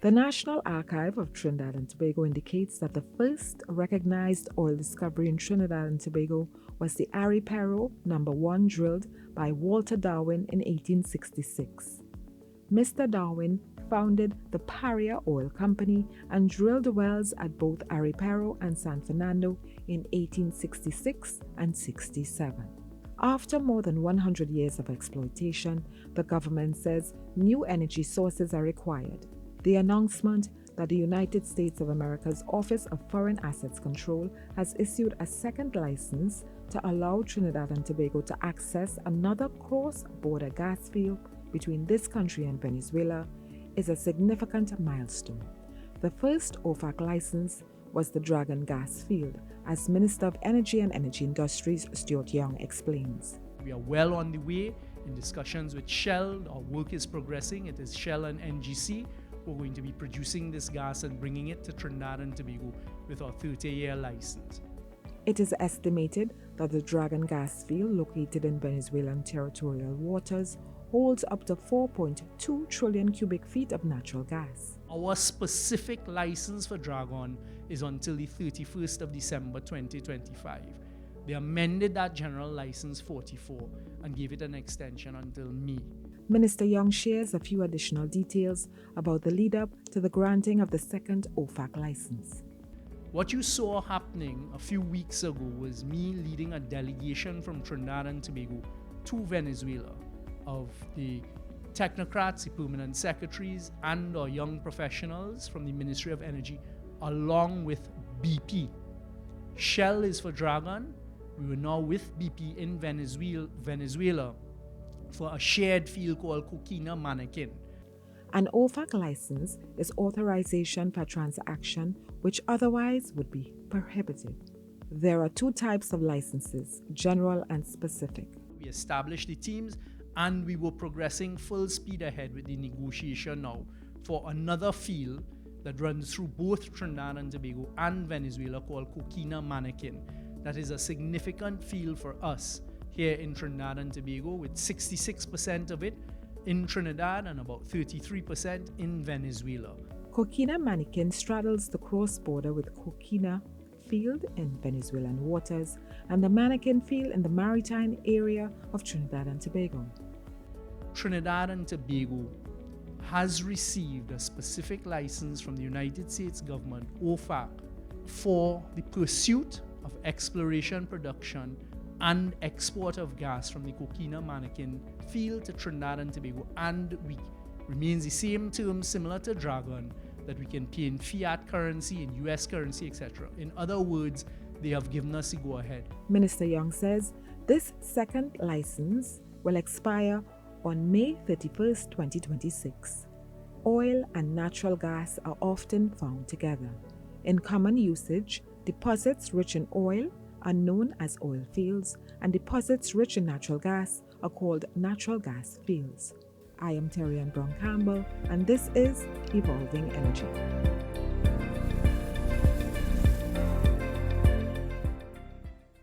The National Archive of Trinidad and Tobago indicates that the first recognized oil discovery in Trinidad and Tobago was the Aripero No. 1 drilled by Walter Darwin in 1866. Mr. Darwin founded the Paria Oil Company and drilled wells at both Aripero and San Fernando in 1866 and 67. After more than 100 years of exploitation, the government says new energy sources are required. The announcement that the United States of America's Office of Foreign Assets Control has issued a second license to allow Trinidad and Tobago to access another cross-border gas field between this country and Venezuela is a significant milestone. The first OFAC license was the Dragon gas field, as Minister of Energy and Energy Industries Stuart Young explains. We are well on the way in discussions with Shell. Our work is progressing. It is Shell and NGC who are going to be producing this gas and bringing it to Trinidad and Tobago with our 30-year license. It is estimated that the Dragon gas field, located in Venezuelan territorial waters, holds up to 4.2 trillion cubic feet of natural gas. Our specific license for Dragon is until the 31st of December 2025. They amended that General License 44 and gave it an extension until May. Minister Young shares a few additional details about the lead-up to the granting of the second OFAC license. What you saw happening a few weeks ago was me leading a delegation from Trinidad and Tobago to Venezuela of the technocrats, the permanent secretaries, and our young professionals from the Ministry of Energy, along with BP. Shell is for Dragon. We were now with BP in Venezuela for a shared field called Coquina Mannequin. An OFAC license is authorization for transaction which otherwise would be prohibited. There are two types of licenses, general and specific. We established the teams and we were progressing full speed ahead with the negotiation now for another field that runs through both Trinidad and Tobago and Venezuela called Coquina Mannequin. That is a significant field for us here in Trinidad and Tobago, with 66% of it in Trinidad and about 33% in Venezuela. Coquina Mannequin straddles the cross-border with Coquina field in Venezuelan waters and the Mannequin field in the maritime area of Trinidad and Tobago. Trinidad and Tobago has received a specific license from the United States government, OFAC, for the pursuit of exploration, production, and export of gas from the Coquina Mannequin field to Trinidad and Tobago, and we remains the same terms similar to Dragon, that we can pay in fiat currency, in US currency, etc. In other words, they have given us the go-ahead. Minister Young says this second license will expire on May 31st, 2026. Oil and natural gas are often found together. In common usage, deposits rich in oil are known as oil fields, and deposits rich in natural gas are called natural gas fields. I am Terry Ann Brown Campbell, and this is Evolving Energy.